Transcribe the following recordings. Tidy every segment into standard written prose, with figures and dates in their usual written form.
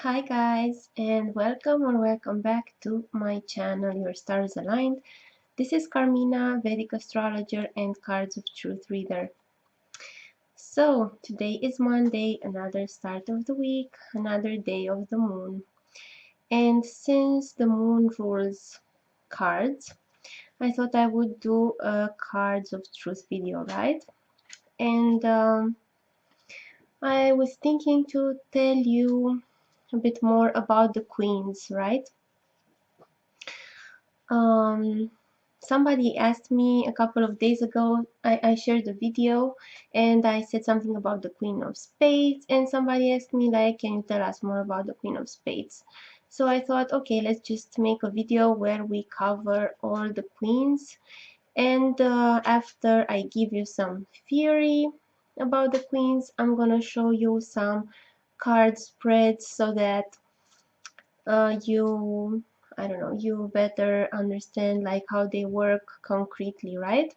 Hi guys, and welcome back to my channel Your Stars Aligned. This is Carmina, Vedic astrologer and cards of truth reader. So today is Monday, another start of the week, another day of the moon. And since the moon rules cards, I thought I would do a cards of truth video, right? And I was thinking to tell you a bit more about the queens, right? Um, Somebody asked me a couple of days ago, I shared a video and I said something about the Queen of Spades, and somebody asked me like, can you tell us more about the Queen of Spades? So I thought, okay, let's just make a video where we cover all the queens, and after I give you some theory about the queens, I'm gonna show you some card spreads so that you, I don't know, you better understand like how they work concretely, right?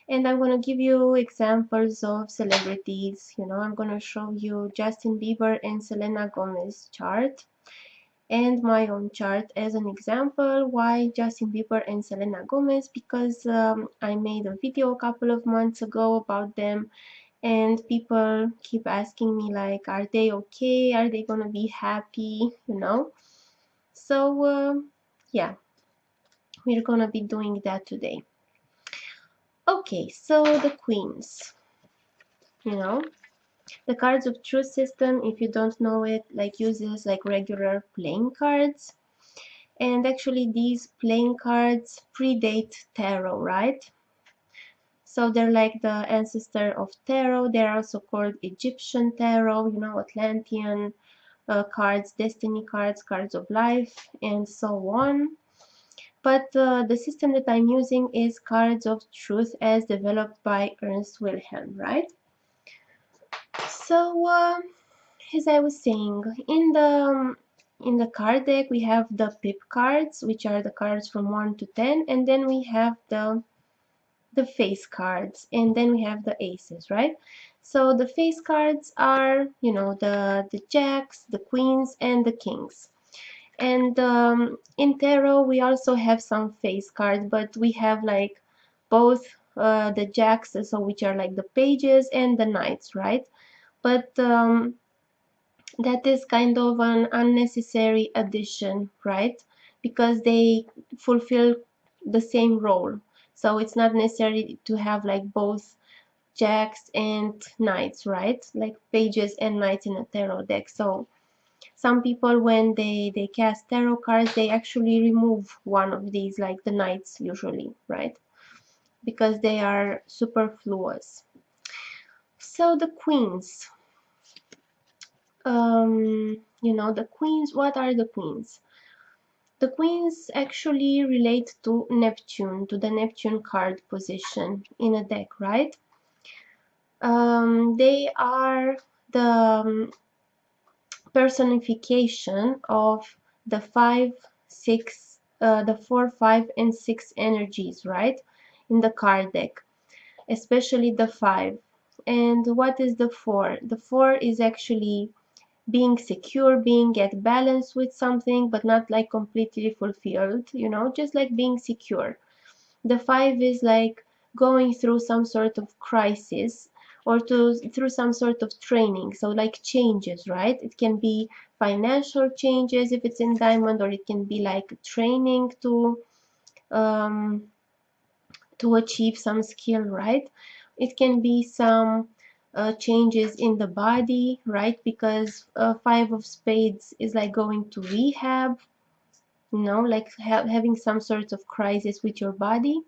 And I'm gonna give you examples of celebrities. I'm gonna show you Justin Bieber and Selena Gomez chart and my own chart as an example. Why Justin Bieber and Selena Gomez? Because I made a video a couple of months ago about them, and people keep asking me like, are they okay? Are they gonna be happy? So yeah, we're gonna be doing that today. Okay, so the queens, you know, the cards of truth system, if you don't know it, like uses like regular playing cards. And actually these playing cards predate tarot, right? So they're like the ancestor of tarot. They're also called Egyptian tarot, Atlantean cards, destiny cards, cards of life, and so on. But the system that I'm using is Cards of Truth as developed by Ernst Wilhelm, right? So as I was saying, in the card deck we have the pip cards, which are the cards from 1 to 10, and then we have the face cards, and then we have the aces, right? So the face cards are, the jacks, the queens, and the kings. And in tarot we also have some face cards, but we have like both the jacks, so which are like the pages, and the knights, right? But that is kind of an unnecessary addition, right? Because they fulfill the same role. So it's not necessary to have like both jacks and knights, right? Like pages and knights in a tarot deck. So some people, when they cast tarot cards, they actually remove one of these, like the knights usually, right? Because they are superfluous. So the queens, the queens, what are the queens? The queens actually relate to Neptune, to the Neptune card position in a deck, right? They are the personification of the 4, 5, and 6 energies, right? In the card deck, especially the 5. And what is the 4? The 4 is actually being secure, being at balance with something, but not like completely fulfilled, just like being secure. The 5 is like going through some sort of crisis, or through some sort of training, so like changes, right? It can be financial changes if it's in diamond, or it can be like training um, to achieve some skill, right? It can be some changes in the body, right? Because 5 of spades is like going to rehab, like having some sort of crisis with your body.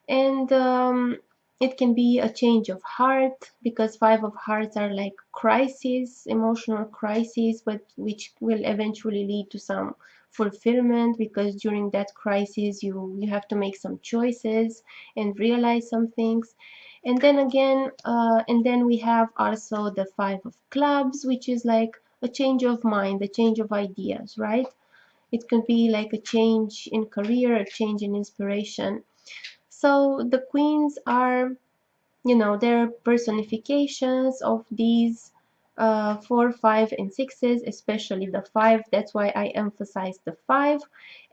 And it can be a change of heart, because 5 of hearts are like crises, emotional crises, but which will eventually lead to some fulfillment, because during that crisis you have to make some choices and realize some things. And then again, and then we have also the 5 of clubs, which is like a change of mind, a change of ideas, right? It could be like a change in career, a change in inspiration. So the queens are, they're personifications of these 4, 5, and 6s, especially the 5. That's why I emphasize the 5.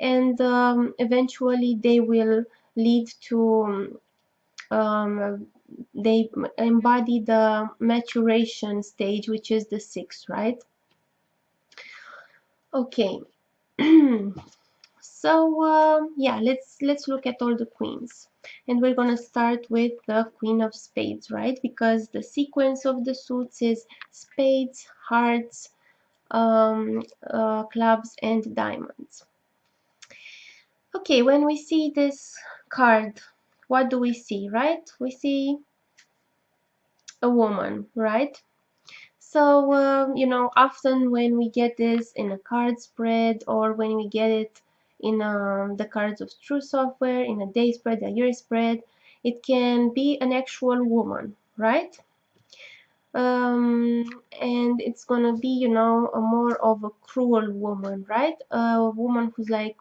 And eventually they will lead to they embody the maturation stage, which is the 6, right? Okay. So yeah, let's look at all the queens, and we're gonna start with the Queen of Spades, right? Because the sequence of the suits is spades, hearts, clubs, and diamonds. Okay, when we see this card, what do we see, right? We see a woman, right? So, you know, often when we get this in a card spread, or when we get it in the Cards of True software, in a day spread, a year spread, it can be an actual woman, right? And it's gonna be, you know, a more of a cruel woman, right? A woman who's like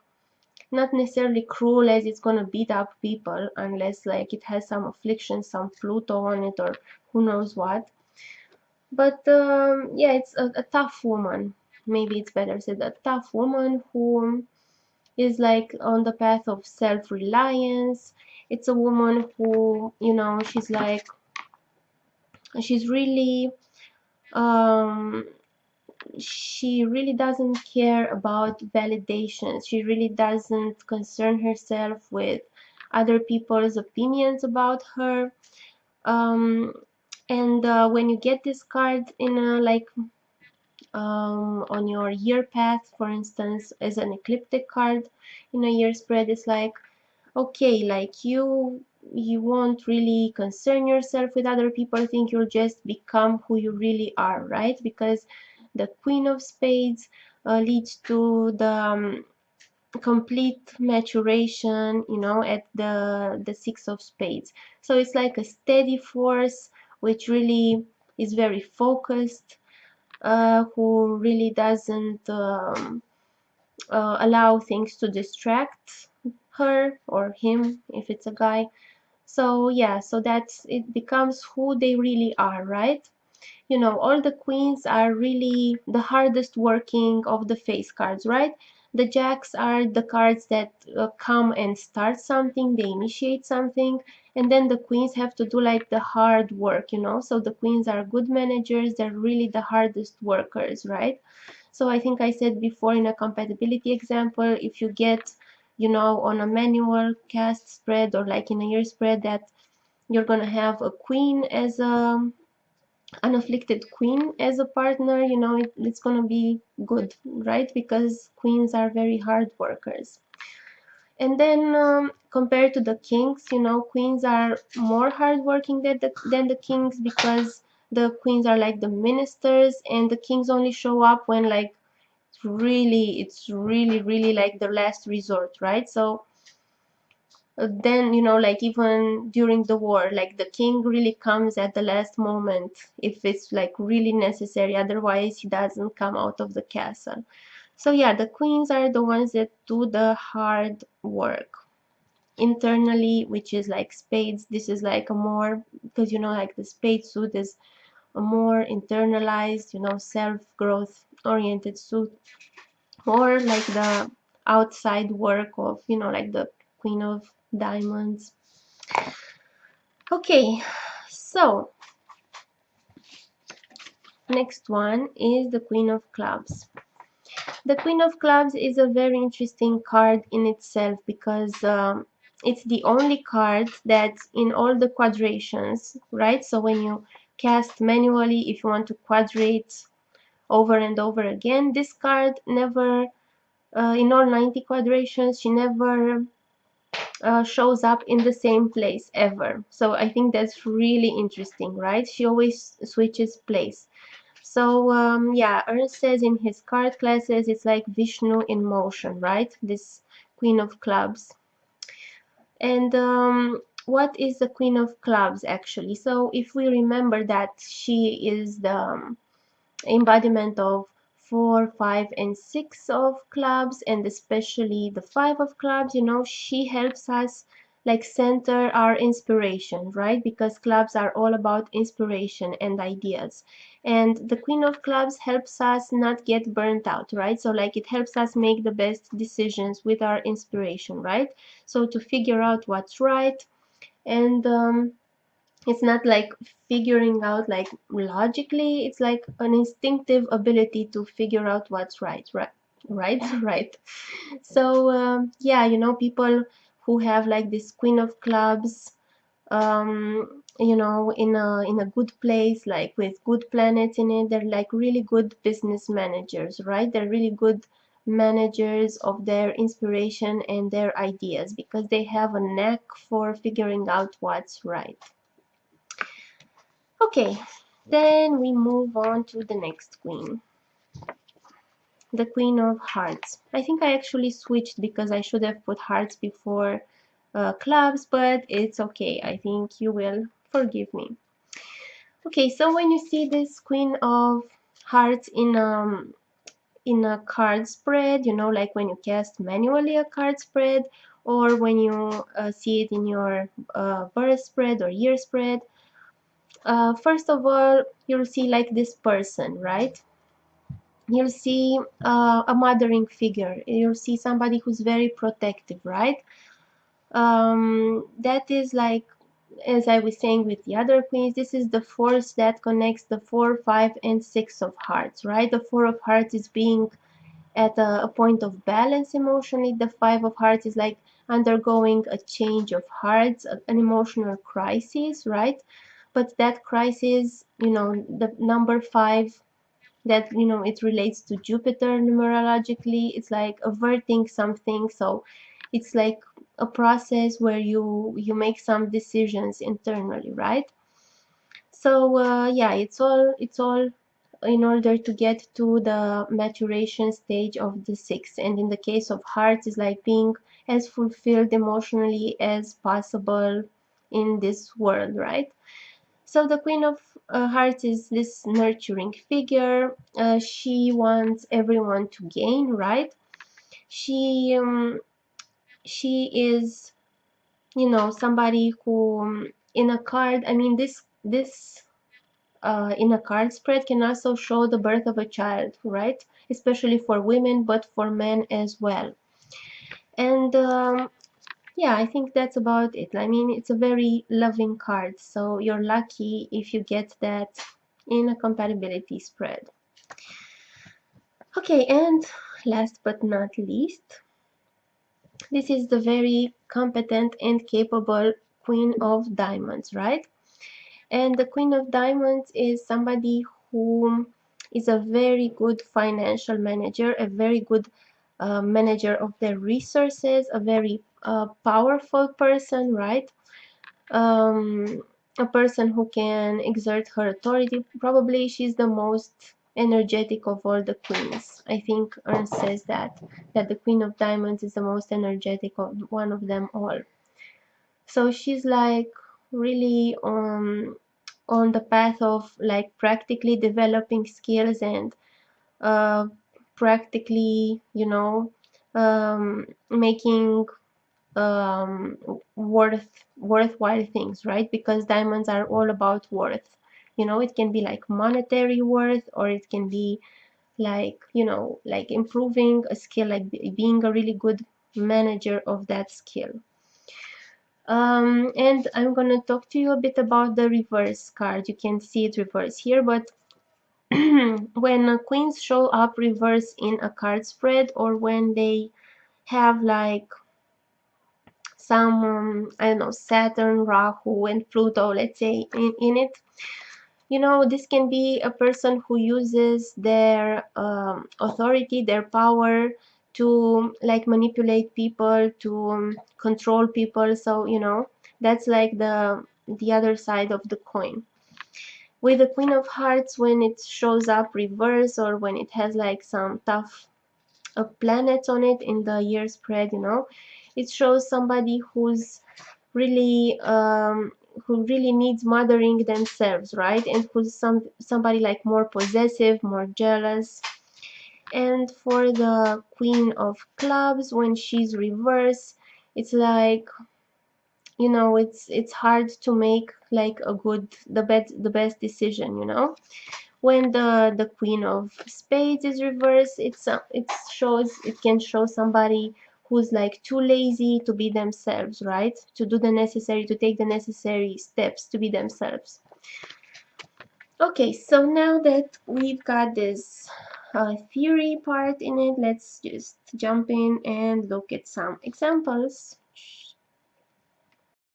not necessarily cruel as it's gonna beat up people, unless like it has some affliction, some Pluto on it, or who knows what. But yeah, it's a tough woman. Maybe it's better said, a tough woman who is like on the path of self-reliance. It's a woman who, you know, she's really um, she really doesn't care about validation. She really doesn't concern herself with other people's opinions about her. Um, and when you get this card in a like on your year path, for instance, as an ecliptic card in a year spread, it's like, okay, like you won't really concern yourself with other people. Think you'll just become who you really are, right? Because the Queen of Spades leads to the complete maturation, you know, at the Six of Spades. So it's like a steady force which really is very focused, who really doesn't allow things to distract her or him if it's a guy. So yeah, so that's it, becomes who they really are, right? You know, all the queens are really the hardest working of the face cards, right? The jacks are the cards that come and start something, they initiate something, and then the queens have to do like the hard work, you know. So the queens are good managers, they're really the hardest workers, right? So I think I said before in a compatibility example, if you get, you know, on a manual cast spread or like in a year spread that you're gonna have a queen as a an afflicted queen as a partner, you know, it's gonna be good, right? Because queens are very hard workers. And then compared to the kings, you know, queens are more hardworking than the kings, because the queens are like the ministers, and the kings only show up when like it's really like the last resort, right? So then, you know, like even during the war, like the king really comes at the last moment if it's like really necessary, otherwise he doesn't come out of the castle. So yeah, the queens are the ones that do the hard work internally, which is like spades. This is like a more, because you know, like the spade suit is a more internalized, you know, self growth oriented suit, or like the outside work of, you know, like the Queen of Diamonds. Okay, so next one is the Queen of Clubs. The Queen of Clubs is a very interesting card in itself, because it's the only card that in all the quadrations, right? So when you cast manually, if you want to quadrate over and over again, this card never, in all 90 quadrations, she never shows up in the same place ever. So I think that's really interesting, right? She always switches place. So yeah, Ernst says in his card classes, it's like Vishnu in motion, right? This Queen of Clubs. And what is the Queen of Clubs actually? So if we remember that she is the embodiment of 4, 5, and 6 of clubs, and especially the 5 of clubs, you know, she helps us like center our inspiration, right? Because clubs are all about inspiration and ideas. And the Queen of Clubs helps us not get burnt out, right? So like it helps us make the best decisions with our inspiration, right? So to figure out what's right. And it's not like figuring out like logically, it's like an instinctive ability to figure out what's right. Right. So yeah, you know, people who have like this Queen of Clubs, you know, in a good place, like with good planets in it, they're like really good business managers, right? They're really good managers of their inspiration and their ideas because they have a knack for figuring out what's right. Okay, then we move on to the next queen, the Queen of Hearts. I think I actually switched because I should have put hearts before clubs, but it's okay. I think you will forgive me. Okay, so when you see this Queen of Hearts in a card spread, you know, like when you cast manually a card spread, or when you see it in your birth spread or year spread, first of all, you'll see like this person, right? You'll see a mothering figure. You'll see somebody who's very protective, right? That is like, as I was saying with the other queens, this is the force that connects the 4, 5, and 6 of hearts, right? The 4 of hearts is being at a point of balance emotionally. The 5 of hearts is like undergoing a change of hearts, an emotional crisis, right? But that crisis, you know, the number 5, that, you know, it relates to Jupiter numerologically. It's like averting something. So it's like a process where you make some decisions internally, right? So yeah, it's all in order to get to the maturation stage of the 6. And in the case of hearts, is like being as fulfilled emotionally as possible in this world, right? So the Queen of Hearts is this nurturing figure. She wants everyone to gain, right? She she is, you know, somebody who in a card. I mean, this in a card spread can also show the birth of a child, right? Especially for women, but for men as well. And yeah, I think that's about it. I mean, it's a very loving card, so you're lucky if you get that in a compatibility spread. Okay, and last but not least, this is the very competent and capable Queen of Diamonds, right? And the Queen of Diamonds is somebody who is a very good financial manager, a very good manager of their resources, a very powerful person, right? um, a person who can exert her authority. Probably she's the most energetic of all the queens. I think Ernst says that the Queen of Diamonds is the most energetic of one of them all. So she's like really on the path of like practically developing skills and uh, practically, you know, making worthwhile things, right? Because diamonds are all about worth. You know, it can be like monetary worth, or it can be like, you know, like improving a skill, like being a really good manager of that skill. And I'm gonna talk to you a bit about the reverse card. You can see it reverse here, but when queens show up reverse in a card spread, or when they have like some I don't know, Saturn, Rahu, and Pluto, let's say, in it. You know, this can be a person who uses their authority, their power to like manipulate people, to control people. So, you know, that's like the other side of the coin. With the Queen of Hearts, when it shows up reverse, or when it has like some tough planets on it in the year spread, you know, it shows somebody who really needs mothering themselves, right? And who's somebody like more possessive, more jealous. And for the Queen of Clubs, when she's reversed, it's like you know, it's hard to make like a good, the best decision, you know. When the queen of spades is reversed, it shows, it can show somebody who's like too lazy to be themselves, right, to do the necessary, to take the necessary steps to be themselves. Okay, so now that we've got this theory part in it, let's just jump in and look at some examples.